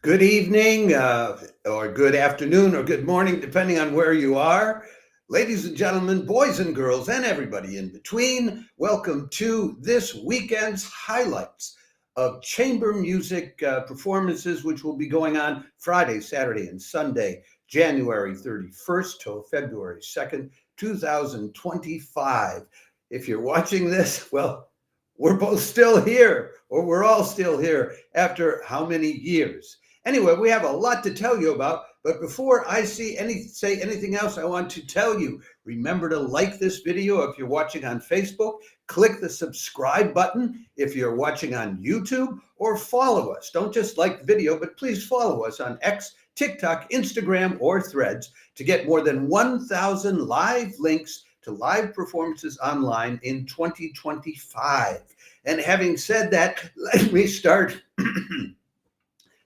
Good evening, or good afternoon, or good morning, depending on where you are. Ladies and gentlemen, boys and girls, and everybody in between, welcome to this weekend's highlights of chamber music performances, which will be going on Friday, Saturday, and Sunday, January 31st till February 2nd, 2025. If you're watching this, well, we're both still here, or we're all still here after how many years? Anyway, we have a lot to tell you about, but before I say anything else, I want to tell you, remember to like this video if you're watching on Facebook, click the subscribe button if you're watching on YouTube, or follow us. Don't just like the video, but please follow us on X, TikTok, Instagram, or Threads to get more than 1,000 live links to live performances online in 2025. And having said that, let me start.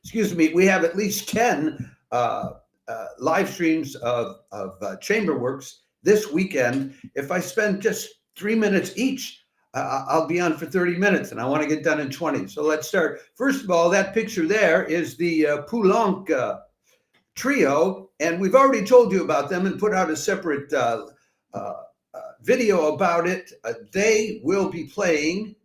Excuse me, we have at least 10 live streams of chamber works this weekend. If I spend just 3 minutes each, I'll be on for 30 minutes, and I want to get done in 20. So let's start. First of all, that picture there is the Poulenc trio, and we've already told you about them and put out a separate video about it. They will be playing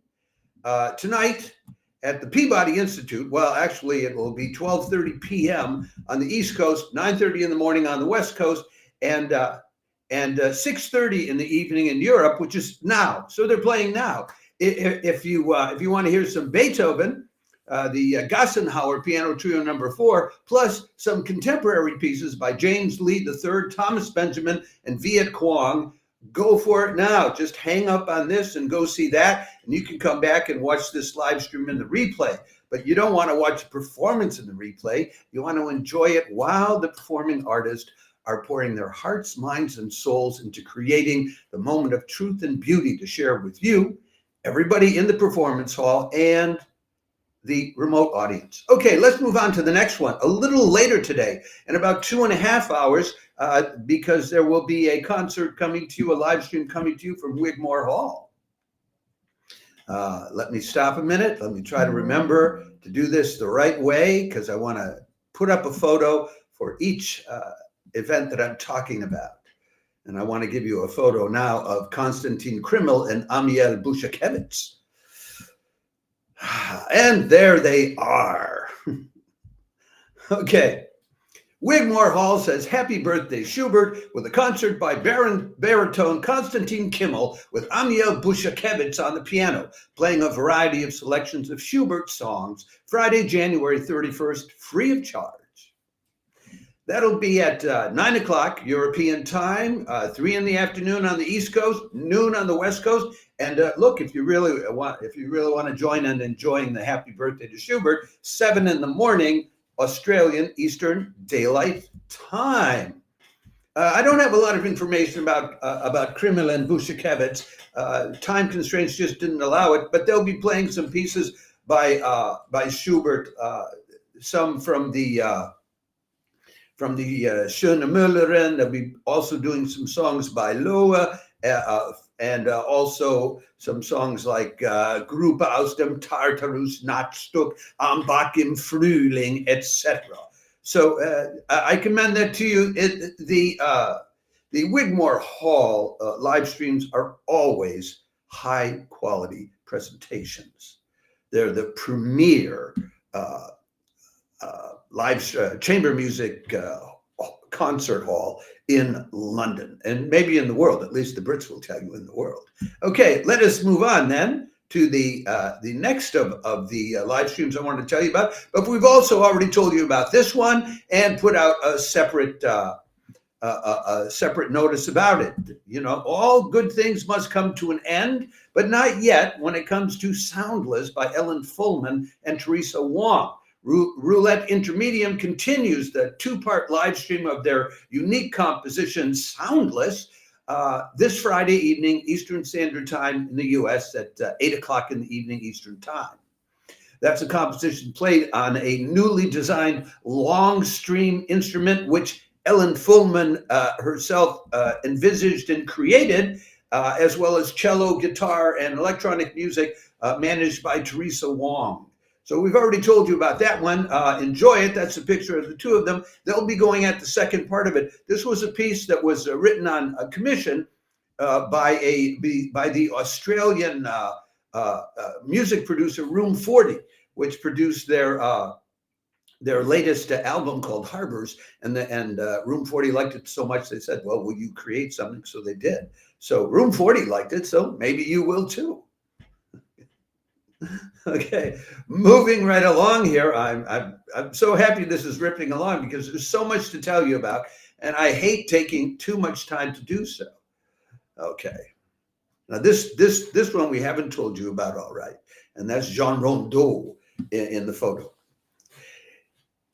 tonight at the Peabody Institute. Well, actually, it will be 12:30 p.m. on the East Coast, 9:30 in the morning on the West Coast, and 6:30 in the evening in Europe, which is now. So they're playing now. If you want to hear some Beethoven, the Gassenhauer Piano Trio No. 4, plus some contemporary pieces by James Lee III, Thomas Benjamin, and Viet Quang, go for it now. Just hang up on this and go see that, and you can come back and watch this live stream in the replay. But you don't want to watch a performance in the replay. You want to enjoy it while the performing artists are pouring their hearts, minds, and souls into creating the moment of truth and beauty to share with you, everybody in the performance hall, and the remote audience. Okay, let's move on to the next one. A little later today, in about 2.5 hours, because there will be a concert coming to you, a live stream coming to you from Wigmore Hall. Let me stop a minute. Let me try to remember to do this the right way, because I want to put up a photo for each event that I'm talking about. And I want to give you a photo now of Konstantin Krimmel and Amiel Bushakevich. And there they are. Okay. Wigmore Hall says, "Happy birthday, Schubert," with a concert by baritone Konstantin Krimmel with Amiel Bushakevich on the piano, playing a variety of selections of Schubert songs, Friday, January 31st, free of charge. That'll be at 9 o'clock European time, 3 in the afternoon on the East Coast, noon on the West Coast. And look, if you really want to join in enjoying the happy birthday to Schubert, 7 in the morning Australian Eastern Daylight Time. I don't have a lot of information about Krimmel and Bushakevich. Time constraints just didn't allow it, but they'll be playing some pieces by Schubert, some from the Schöne Müllerin. They'll be also doing some songs by Lohe, and also some songs like Gruppe aus dem Tartarus Nachtstück, Am Bach im Frühling, etc. So I commend that to you. The Wigmore Hall live streams are always high quality presentations. They're the premier live chamber music concert hall in London, and maybe in the world. At least the Brits will tell you in the world. Okay, let us move on then to the next of the live streams I wanted to tell you about. But we've also already told you about this one and put out a separate notice about it. You know, all good things must come to an end, but not yet when it comes to Soundless by Ellen Fullman and Theresa Wong. Roulette Intermedium continues the 2-part live stream of their unique composition, Soundless, this Friday evening, Eastern Standard Time in the U.S. at 8 o'clock in the evening, Eastern Time. That's a composition played on a newly designed long stream instrument, which Ellen Fullman herself envisaged and created, as well as cello, guitar, and electronic music managed by Theresa Wong. So we've already told you about that one. Enjoy it. That's a picture of the two of them. They'll be going at the second part of it. This was a piece that was written on a commission by the Australian music producer Room 40, which produced their latest album called Harbors, and Room 40 liked it so much they said, "Well, will you create something?" So they did. So Room 40 liked it, so maybe you will too. Okay, moving right along here. I'm so happy this is ripping along because there's so much to tell you about, and I hate taking too much time to do so. Okay, now this one we haven't told you about, all right, and that's Jean Rondeau in the photo.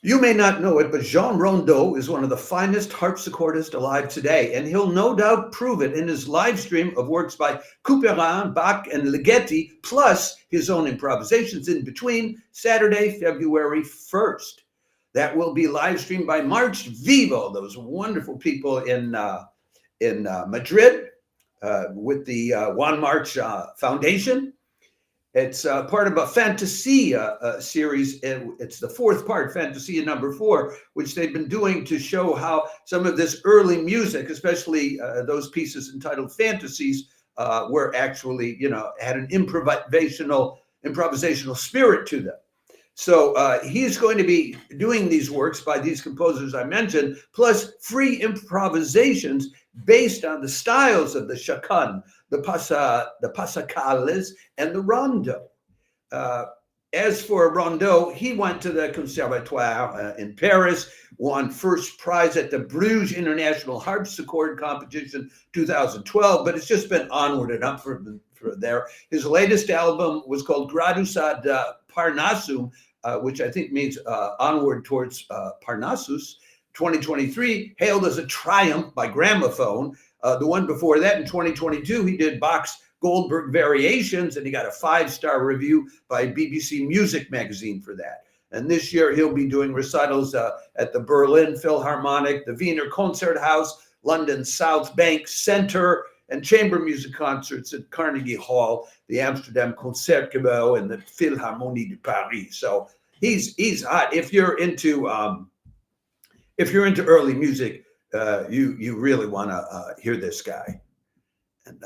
You may not know it, but Jean Rondeau is one of the finest harpsichordists alive today, and he'll no doubt prove it in his live stream of works by Couperin, Bach, and Ligeti, plus his own improvisations in between, Saturday, February 1st. That will be live streamed by March Vivo, those wonderful people in Madrid with the Juan March Foundation. It's part of a Fantasia series. It's the fourth part, Fantasia number 4, which they've been doing to show how some of this early music, especially those pieces entitled Fantasies, were actually, had an improvisational spirit to them. So he's going to be doing these works by these composers I mentioned, plus free improvisations based on the styles of the chaconne, the passacales, and the rondeau. As for Rondeau, he went to the Conservatoire in Paris, won first prize at the Bruges International Harpsichord Competition 2012, but it's just been onward and up for there. His latest album was called Gradus ad Parnassum, which I think means onward towards Parnassus. 2023 hailed as a triumph by Gramophone. The one before that in 2022, he did Bach's Goldberg Variations, and he got a 5-star review by BBC Music magazine for that. And this year he'll be doing recitals at the Berlin Philharmonic, the Wiener Konzerthaus, London South Bank Center, and chamber music concerts at Carnegie Hall, the Amsterdam Concertgebouw, and the Philharmonie de Paris. So he's hot. If you're into early music, you really want to hear this guy. And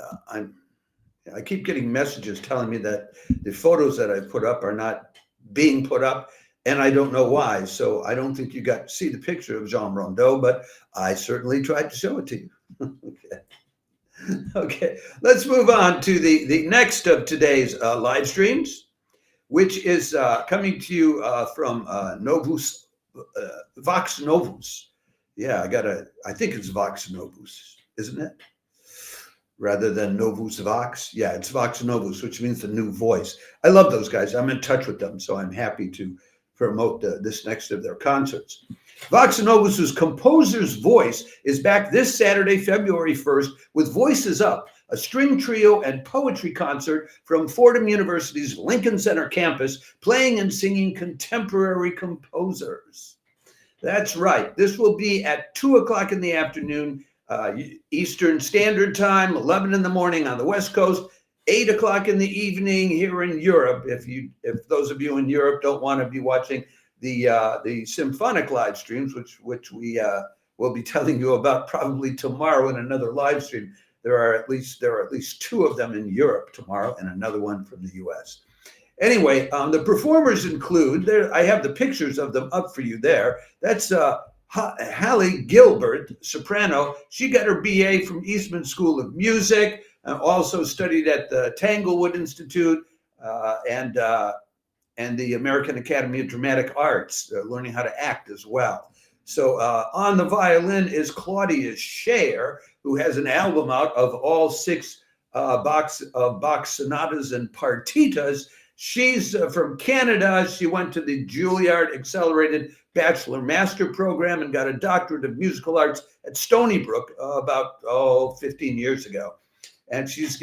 I keep getting messages telling me that the photos that I put up are not being put up, and I don't know why. So I don't think you got to see the picture of Jean Rondeau, but I certainly tried to show it to you. Okay, let's move on to the next of today's live streams, which is coming to you from Novus, Vox Novus. Yeah, I think it's Vox Novus, isn't it? Rather than Novus Vox. Yeah, it's Vox Novus, which means the new voice. I love those guys. I'm in touch with them, so I'm happy to promote this next of their concerts. Vox Novus's Composer's Voice is back this Saturday, February 1st, with Voices Up, a string trio and poetry concert from Fordham University's Lincoln Center campus, playing and singing contemporary composers. That's right. This will be at 2 o'clock in the afternoon, Eastern Standard Time, 11 in the morning on the West Coast, 8 o'clock in the evening here in Europe. If those of you in Europe don't want to be watching the symphonic live streams, which we will be telling you about probably tomorrow in another live stream. There are at least 2 of them in Europe tomorrow and another one from the US. Anyway, the performers include, I have the pictures of them up for you there. That's Hallie Gilbert, soprano. She got her BA from Eastman School of Music, also studied at the Tanglewood Institute and the American Academy of Dramatic Arts, learning how to act as well. So on the violin is Claudia Scher, who has an album out of all 6 Bach sonatas and partitas. She's from Canada. She went to the Juilliard Accelerated Bachelor Master Program and got a doctorate of musical arts at Stony Brook about 15 years ago. And she's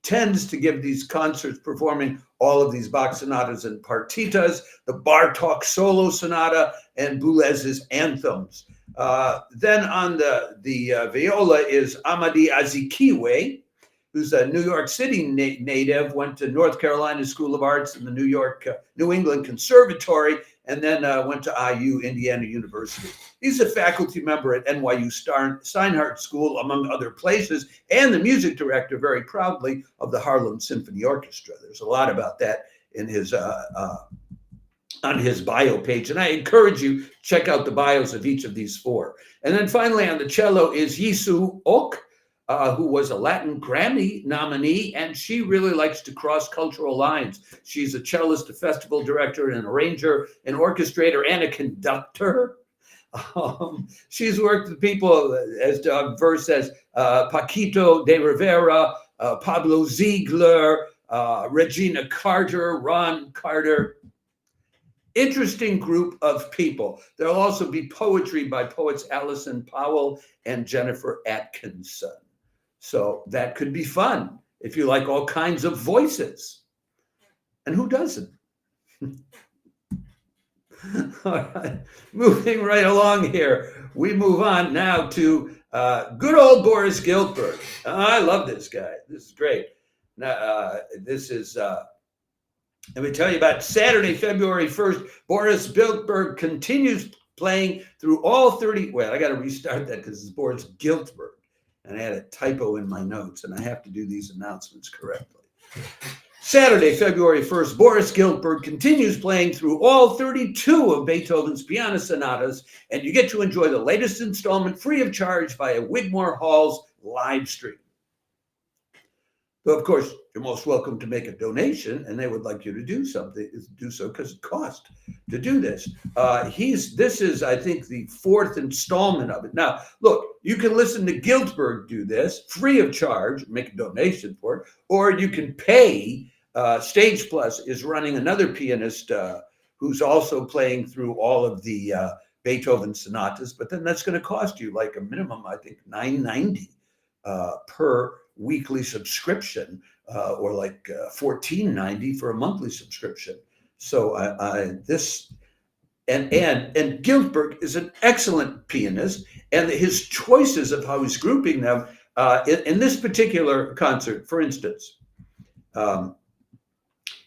tends to give these concerts performing all of these Bach sonatas and partitas, the Bartók solo sonata, and Boulez's anthems. Then on the viola is Amadi Azikiwe, who's a New York City native, went to North Carolina School of Arts and the New England Conservatory, and then went to IU, Indiana University. He's a faculty member at NYU Steinhardt School, among other places, and the music director, very proudly, of the Harlem Symphony Orchestra. There's a lot about that in his on his bio page, and I encourage you to check out the bios of each of these four. And then finally on the cello is Yisu Ok, who was a Latin Grammy nominee, and she really likes to cross cultural lines. She's a cellist, a festival director, an arranger, an orchestrator, and a conductor. She's worked with people, as diverse as Paquito de Rivera, Pablo Ziegler, Regina Carter, Ron Carter. Interesting group of people. There'll also be poetry by poets Alison Powell and Jennifer Atkinson. So that could be fun if you like all kinds of voices. And who doesn't? All right, moving right along here. We move on now to good old Boris Giltberg. I love this guy. This is great. Now, this is... let me tell you about Saturday, February 1st. Boris Giltberg continues playing through all 30. Well, I got to restart that because it's Boris Giltberg. And I had a typo in my notes, and I have to do these announcements correctly. Saturday, February 1st, Boris Giltberg continues playing through all 32 of Beethoven's piano sonatas, and you get to enjoy the latest installment free of charge via Wigmore Hall's live stream. So, of course, you're most welcome to make a donation, and they would like you to do so because it costs to do this. This is, I think, the fourth installment of it. Now, look, you can listen to Giltberg do this free of charge, make a donation for it, or you can pay. Stage Plus is running another pianist who's also playing through all of the Beethoven sonatas, but then that's going to cost you like a minimum, I think, $9.90 per weekly subscription, or like $14.90 for a monthly subscription. So and Giltberg is an excellent pianist, and his choices of how he's grouping them in this particular concert, for instance,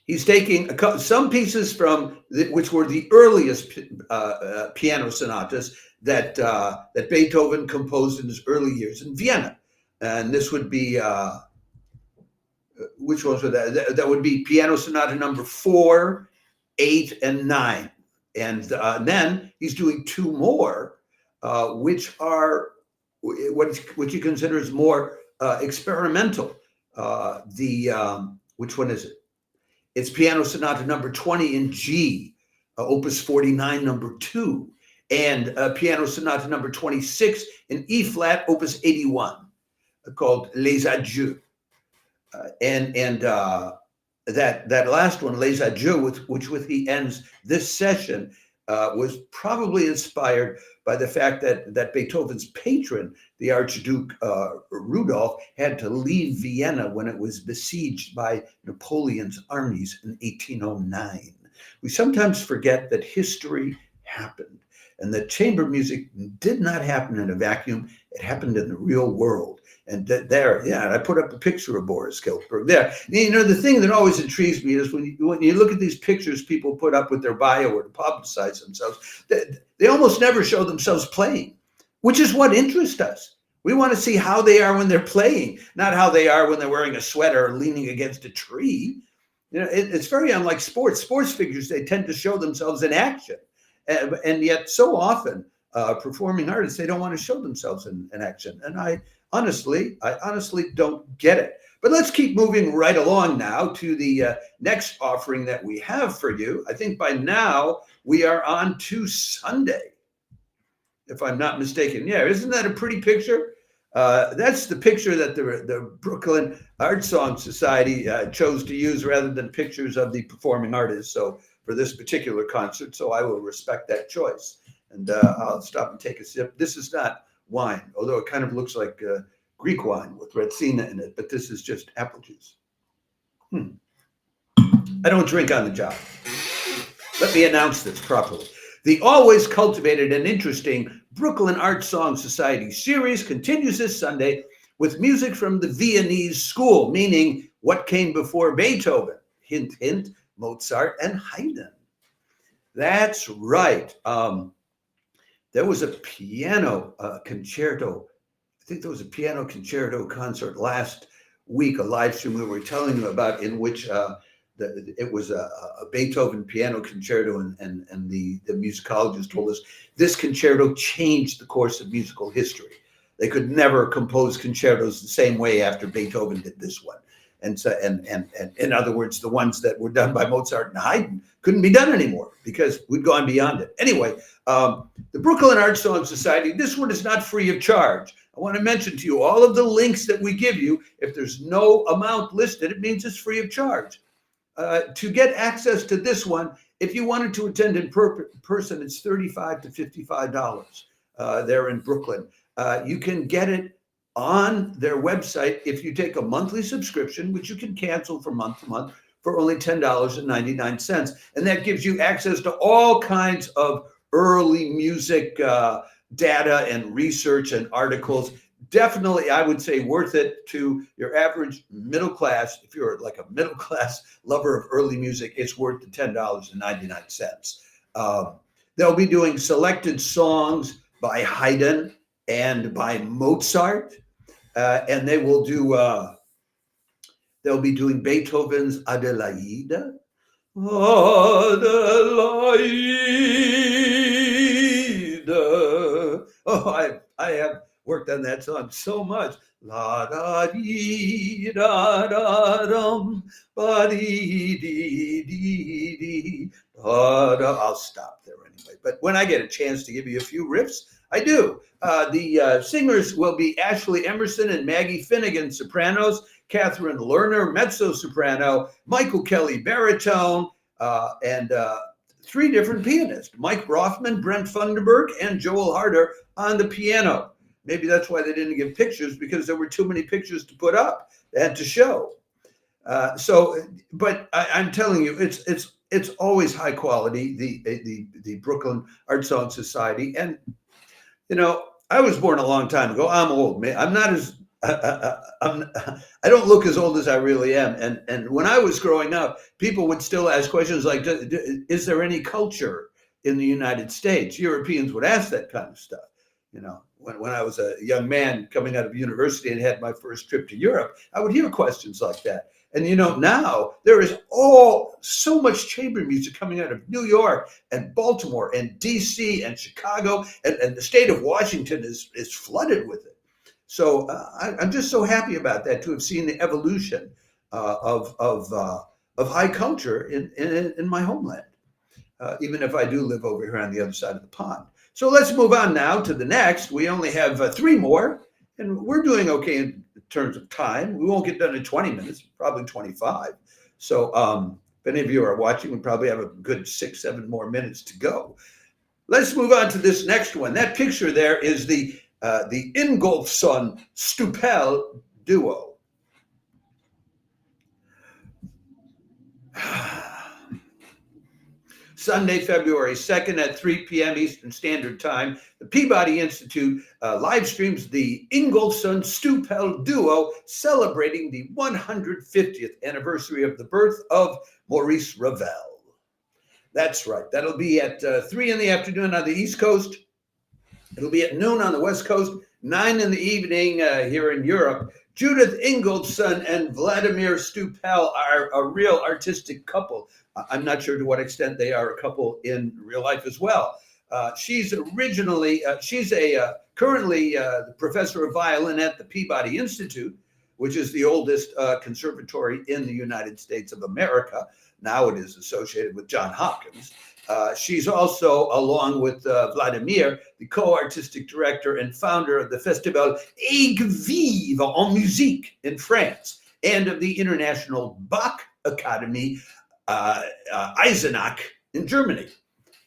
he's taking some pieces from which were the earliest piano sonatas that Beethoven composed in his early years in Vienna. And this would be, which ones were that? That would be Piano Sonata number 4, 8, and 9. And then he's doing two more, which are what he considers more experimental. Which one is it? It's Piano Sonata number 20 in G, Opus 49, number 2, and Piano Sonata number 26 in E flat, Opus 81. Called Les Adieux, and that last one, Les Adieux, with he ends this session, was probably inspired by the fact that Beethoven's patron, the Archduke Rudolph, had to leave Vienna when it was besieged by Napoleon's armies in 1809. We sometimes forget that history happened, and that chamber music did not happen in a vacuum. It happened in the real world. And I put up a picture of Boris Giltberg there. You know, the thing that always intrigues me is when you look at these pictures people put up with their bio or to publicize themselves, they almost never show themselves playing, which is what interests us. We want to see how they are when they're playing, not how they are when they're wearing a sweater or leaning against a tree. You know, it's very unlike sports. Sports figures, they tend to show themselves in action. And yet so often performing artists, they don't want to show themselves in action. And I honestly don't get it. But let's keep moving right along now to the next offering that we have for you. I think by now we are on to Sunday, if I'm not mistaken. Yeah, isn't that a pretty picture? That's the picture that the Brooklyn Art Song Society chose to use rather than pictures of the performing artists. So for this particular concert, so I will respect that choice. And I'll stop and take a sip. This is not wine, although it kind of looks like Greek wine with Retsina in it, but this is just apple juice. I don't drink on the job. Let me announce this properly. The always cultivated and interesting Brooklyn Art Song Society series continues this Sunday with music from the Viennese school, meaning what came before Beethoven. Hint, hint, Mozart and Haydn. That's right. There was a piano concerto. I think there was a piano concerto concert last week, a live stream we were telling you about, in which it was a Beethoven piano concerto, and the musicologist told us this concerto changed the course of musical history. They could never compose concertos the same way after Beethoven did this one. And so, and in other words, the ones that were done by Mozart and Haydn couldn't be done anymore because we'd gone beyond it. Anyway, the Brooklyn Art Song Society, this one is not free of charge. I want to mention to you all of the links that we give you. If there's no amount listed, it means it's free of charge. To get access to this one, if you wanted to attend in person, it's $35 to $55 there in Brooklyn. You can get it on their website if you take a monthly subscription, which you can cancel from month to month for only $10.99. And that gives you access to all kinds of early music data and research and articles. Definitely, I would say worth it to your average middle class. If you're like a middle class lover of early music, it's worth the $10.99. They'll be doing selected songs by Haydn and by Mozart, and they will do. They'll be doing Beethoven's Adelaide. Adelaide. Oh, I have worked on that song so much. La da dee da da dum ba dee dee dee dee da da. I'll stop there anyway. But when I get a chance to give you a few riffs, I do. The singers will be Ashley Emerson and Maggie Finnegan, sopranos, Catherine Lerner, mezzo-soprano, Michael Kelly, baritone, and three different pianists, Mike Rothman, Brent Funderburg, and Joel Harder on the piano. Maybe that's why they didn't give pictures, because there were too many pictures to put up and to show. But I'm telling you, it's always high quality, the Brooklyn Art Song Society. And you know, I was born a long time ago. I'm old, man. I'm not as I don't look as old as I really am. And when I was growing up, people would still ask questions like, "Is there any culture in the United States?" Europeans would ask that kind of stuff. You know, when I was a young man coming out of university and had my first trip to Europe, I would hear questions like that. And, you know, now there is so much chamber music coming out of New York and Baltimore and DC and Chicago, and the state of Washington is flooded with it. So I'm just so happy about that, to have seen the evolution of high culture in my homeland, even if I do live over here on the other side of the pond. So let's move on now to the next. We only have three more, and we're doing okay in terms of time. We won't get done in 20 minutes, probably 25. So if any of you are watching, we probably have a good 6-7 more minutes to go. Let's move on to this next one. That picture there is the Ingolfsson-Stoupel duo. Sunday, February 2nd at 3 p.m. Eastern Standard Time, the Peabody Institute live streams the Ingolfsson-Stoupel duo, celebrating the 150th anniversary of the birth of Maurice Ravel. That's right. That'll be at 3 in the afternoon on the East Coast. It'll be at noon on the West Coast, 9 in the evening here in Europe. Judith Ingolfsson and Vladimir Stoupel are a real artistic couple. I'm not sure to what extent they are a couple in real life as well. She's currently the professor of violin at the Peabody Institute, which is the oldest conservatory in the United States of America. Now it is associated with Johns Hopkins. She's also, along with Vladimir, the co-artistic director and founder of the Festival Aigues Vives en Musique in France, and of the International Bach Academy Eisenach in Germany.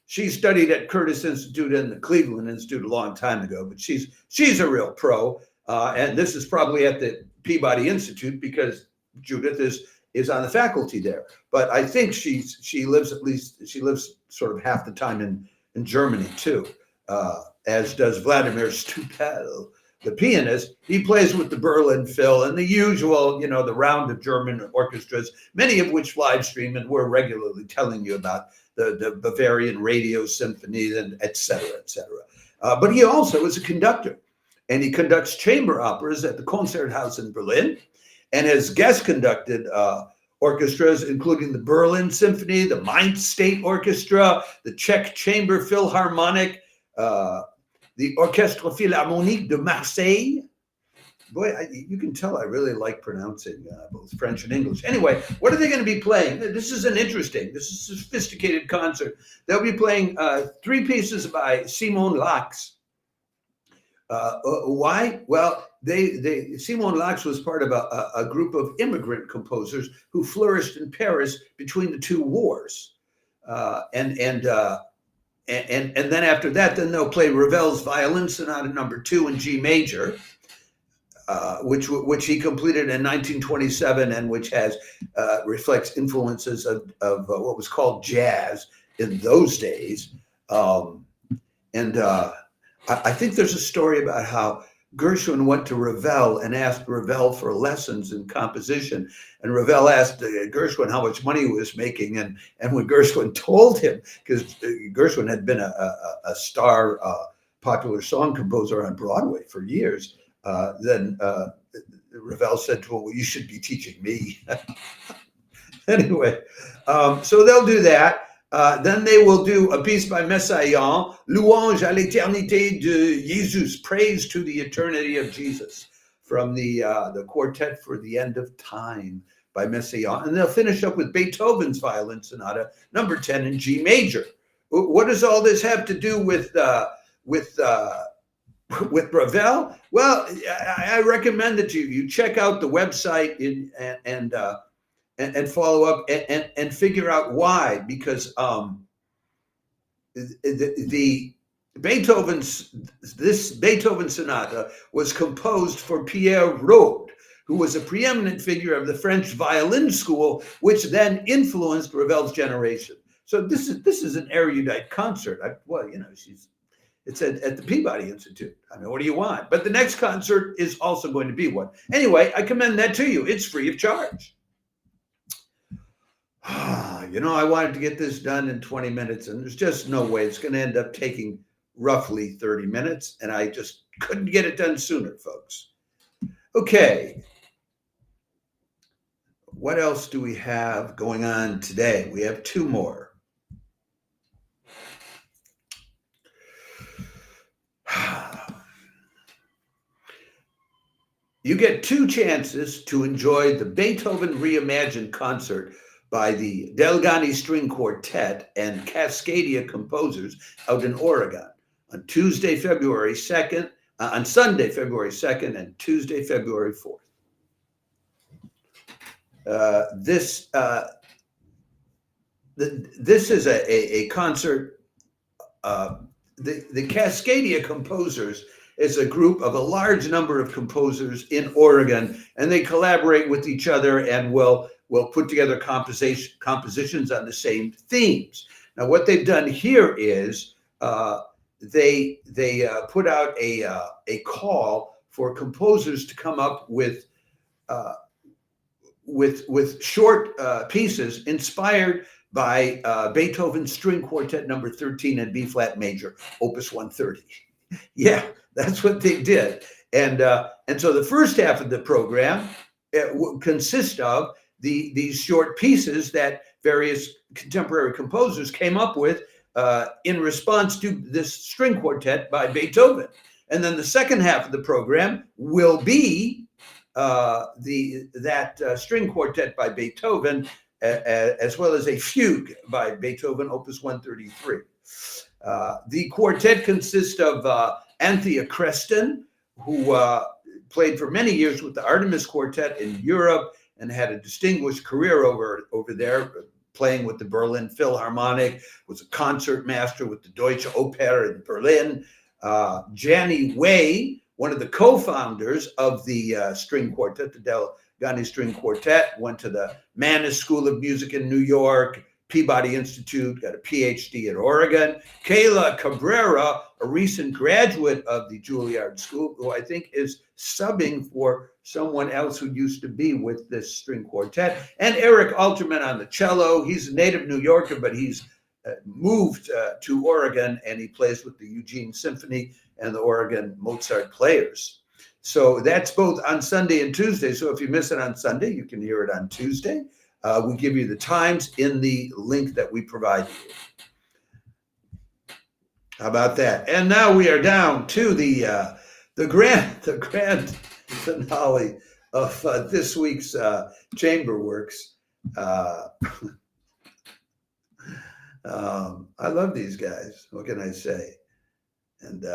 She studied at Curtis Institute and the Cleveland Institute a long time ago, but she's a real pro. And this is probably at the Peabody Institute because Judith is on the faculty there. But I think she lives sort of half the time in Germany too, as does Vladimir Stoupel. the pianist, he plays with the Berlin Phil and the usual, the round of German orchestras, many of which live stream, and we're regularly telling you about the Bavarian Radio Symphony, and et cetera, et cetera. But he also is a conductor, and he conducts chamber operas at the Konzerthaus in Berlin, and has guest conducted orchestras, including the Berlin Symphony, the Mainz State Orchestra, the Czech Chamber Philharmonic, the Orchestre Philharmonique de Marseille. Boy, you can tell I really like pronouncing both French and English. Anyway, what are they going to be playing? This is a sophisticated concert. They'll be playing 3 pieces by Simon Lax. Why? Well, Simon Lax was part of a group of immigrant composers who flourished in Paris between the 2 wars, and then after that, then they'll play Ravel's Violin Sonata No. 2 in G major, which he completed in 1927, and which reflects influences of what was called jazz in those days. I think there's a story about how Gershwin went to Ravel and asked Ravel for lessons in composition. And Ravel asked Gershwin how much money he was making. And when Gershwin told him, because Gershwin had been a star popular song composer on Broadway for years, then Ravel said to him, well, you should be teaching me. Anyway, so they'll do that. Then they will do a piece by Messiaen, Louange à l'éternité de Jésus, praise to the eternity of Jesus, from the Quartet for the End of Time by Messiaen. And they'll finish up with Beethoven's Violin Sonata No. 10 in G major. What does all this have to do with Ravel? Well, I recommend that you check out the website and follow up and figure out why, because this Beethoven sonata was composed for Pierre Rode, who was a preeminent figure of the French violin school, which then influenced Ravel's generation. So this is an erudite concert. It's at the Peabody Institute. I mean, what do you want? But the next concert is also going to be one. Anyway, I commend that to you. It's free of charge. I wanted to get this done in 20 minutes, and there's just no way. It's going to end up taking roughly 30 minutes, and I just couldn't get it done sooner, folks. Okay. What else do we have going on today? We have 2 more. You get 2 chances to enjoy the Beethoven Reimagined concert by the Delgani String Quartet and Cascadia composers out in Oregon on Tuesday, February 2nd, on Sunday, February 2nd, and Tuesday, February 4th. This is a concert. The Cascadia composers is a group of a large number of composers in Oregon, and they collaborate with each other and will put together compositions on the same themes. Now, what they've done here is they put out a call for composers to come up with short pieces inspired by Beethoven's String Quartet No. 13 in B-flat major, Opus 130. Yeah, that's what they did. And so the first half of the program consists of these short pieces that various contemporary composers came up with in response to this string quartet by Beethoven. And then the second half of the program will be that string quartet by Beethoven, as well as a fugue by Beethoven, Opus 133. The quartet consists of Anthea Creston, who played for many years with the Artemis Quartet in Europe and had a distinguished career over there, playing with the Berlin Philharmonic, was a concert master with the Deutsche Oper in Berlin. Janny Way, one of the co-founders of the string quartet, the Delgani String Quartet, went to the Mannes School of Music in New York, Peabody Institute, got a PhD at Oregon. Kayla Cabrera, a recent graduate of the Juilliard School, who I think is subbing for someone else who used to be with this string quartet. And Eric Alterman on the cello. He's a native New Yorker, but he's moved to Oregon, and he plays with the Eugene Symphony and the Oregon Mozart Players. So that's both on Sunday and Tuesday. So if you miss it on Sunday, you can hear it on Tuesday. We give you the times in the link that we provide you. How about that? And now we are down to the grand finale of this week's Chamber Works. I love these guys. What can I say? And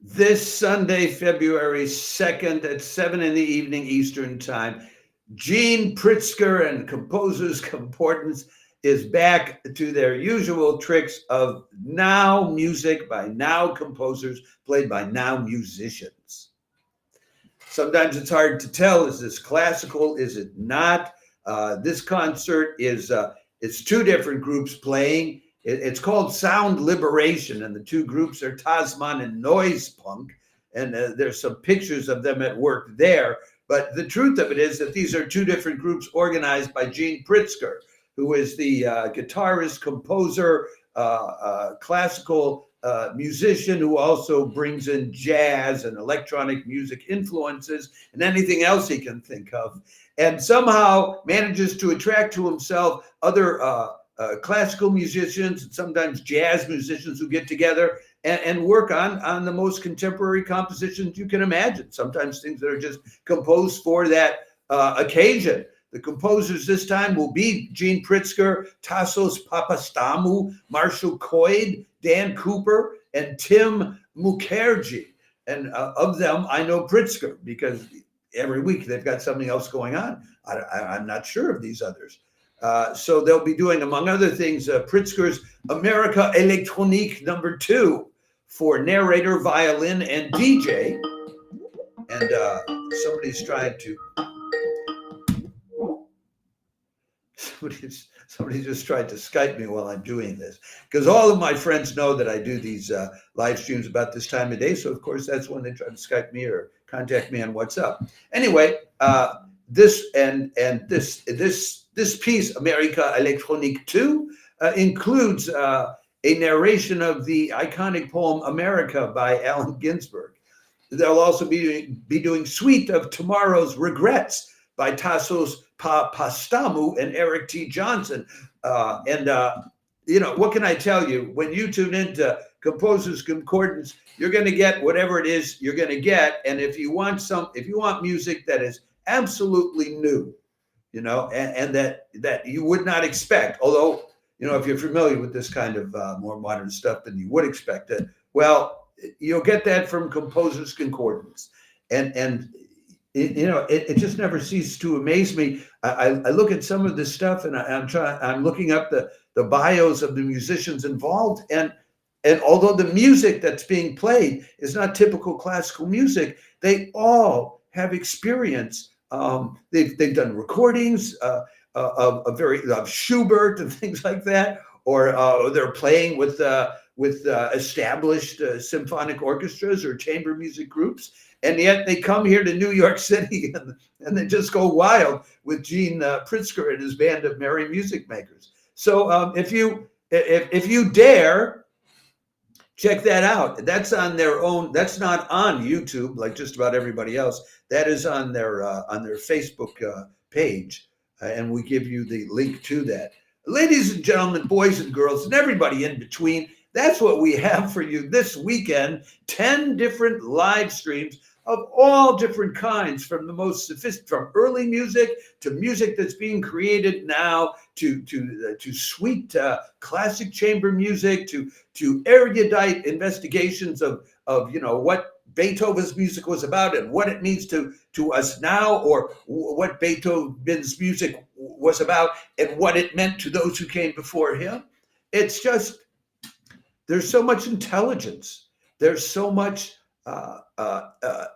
this Sunday, February 2nd at 7 in the evening Eastern Time, Gene Pritzker and Composers Concordance is back to their usual tricks of now music by now composers played by now musicians. Sometimes it's hard to tell, is this classical, is it not? This concert is it's two different groups playing. It's called Sound Liberation, and the two groups are Tasman and Noise Punk, and there's some pictures of them at work there. But the truth of it is that these are two different groups organized by Gene Pritzker, who is the guitarist, composer, classical musician who also brings in jazz and electronic music influences and anything else he can think of, and somehow manages to attract to himself other classical musicians and sometimes jazz musicians who get together and work on the most contemporary compositions you can imagine, sometimes things that are just composed for that occasion. The composers this time will be Gene Pritzker, Tassos Papastamou, Marshall Coyd, Dan Cooper, and Tim Mukherjee. And of them, I know Pritzker because every week they've got something else going on. I'm not sure of these others. So they'll be doing, among other things, Pritzker's America Electronique No. 2 for narrator, violin, and DJ. And somebody's trying to... Somebody just tried to Skype me while I'm doing this, because all of my friends know that I do these live streams about this time of day. So of course that's when they try to Skype me or contact me on WhatsApp. Anyway, this piece, America Electronique 2, includes a narration of the iconic poem America by Allen Ginsberg. They'll also be doing Suite of Tomorrow's Regrets by Tassos Papastamou and Eric T. Johnson. You know, what can I tell you? When you tune into Composers Concordance, you're going to get whatever it is you're going to get. And if you want music that is absolutely new, you know, and that you would not expect, although, you know, if you're familiar with this kind of more modern stuff, then you would expect it. Well, you'll get that from Composers Concordance. And you know, it just never ceases to amaze me. I look at some of this stuff, and I'm looking up the bios of the musicians involved, and although the music that's being played is not typical classical music, they all have experience. They've done recordings of Schubert and things like that, or they're playing with established symphonic orchestras or chamber music groups. And yet they come here to New York City and they just go wild with Gene Pritzker and his band of merry music makers. So if you dare, check that out. That's on their own. That's not on YouTube like just about everybody else. That is on their Facebook page, and we give you the link to that. Ladies and gentlemen, boys and girls, and everybody in between, that's what we have for you this weekend. 10 different live streams of all different kinds, from the most sophisticated, from early music to music that's being created now, to sweet classic chamber music, to erudite investigations of you know what Beethoven's music was about and what it means to us now, or what Beethoven's music was about and what it meant to those who came before him. It's just, there's so much intelligence. There's so much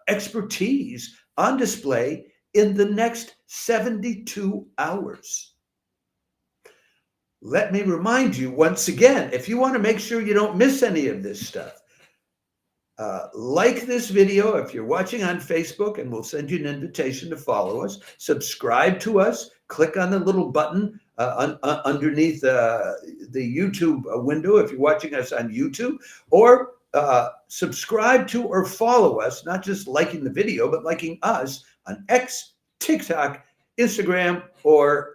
expertise on display in the next 72 hours. Let me remind you once again, if you want to make sure you don't miss any of this stuff, like this video if you're watching on Facebook, and we'll send you an invitation to follow us. Subscribe to us. Click on the little button underneath the YouTube window if you're watching us on YouTube, or subscribe to or follow us, not just liking the video, but liking us on X, TikTok, Instagram, or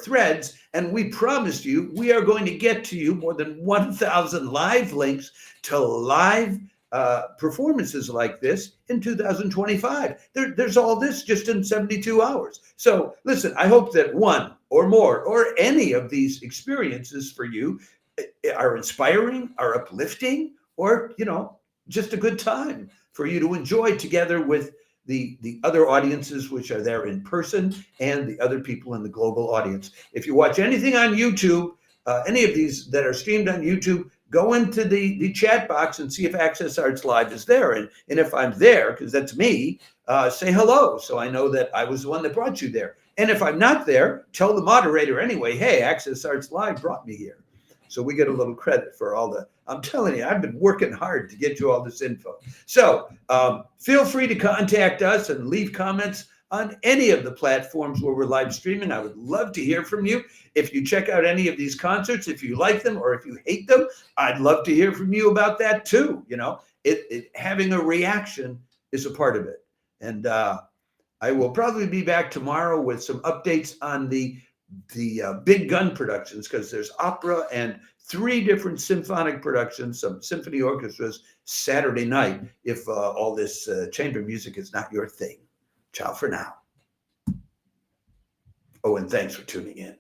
Threads. And we promised you we are going to get to you more than 1,000 live links to live performances like this in 2025. There's all this just in 72 hours. So listen, I hope that one or more or any of these experiences for you are inspiring, are uplifting, or, you know, just a good time for you to enjoy together with the other audiences which are there in person and the other people in the global audience. If you watch anything on YouTube, any of these that are streamed on YouTube, go into the chat box and see if Access Arts Live is there. And if I'm there, because that's me, say hello so I know that I was the one that brought you there. And if I'm not there, tell the moderator anyway, hey, Access Arts Live brought me here. So we get a little credit for all the, I'm telling you, I've been working hard to get you all this info. So feel free to contact us and leave comments on any of the platforms where we're live streaming. I would love to hear from you. If you check out any of these concerts, if you like them or if you hate them, I'd love to hear from you about that too. You know, having a reaction is a part of it. And I will probably be back tomorrow with some updates on the big gun productions, because there's opera and 3 different symphonic productions, some symphony orchestras Saturday night, if all this chamber music is not your thing. Ciao for now. Oh, and thanks for tuning in.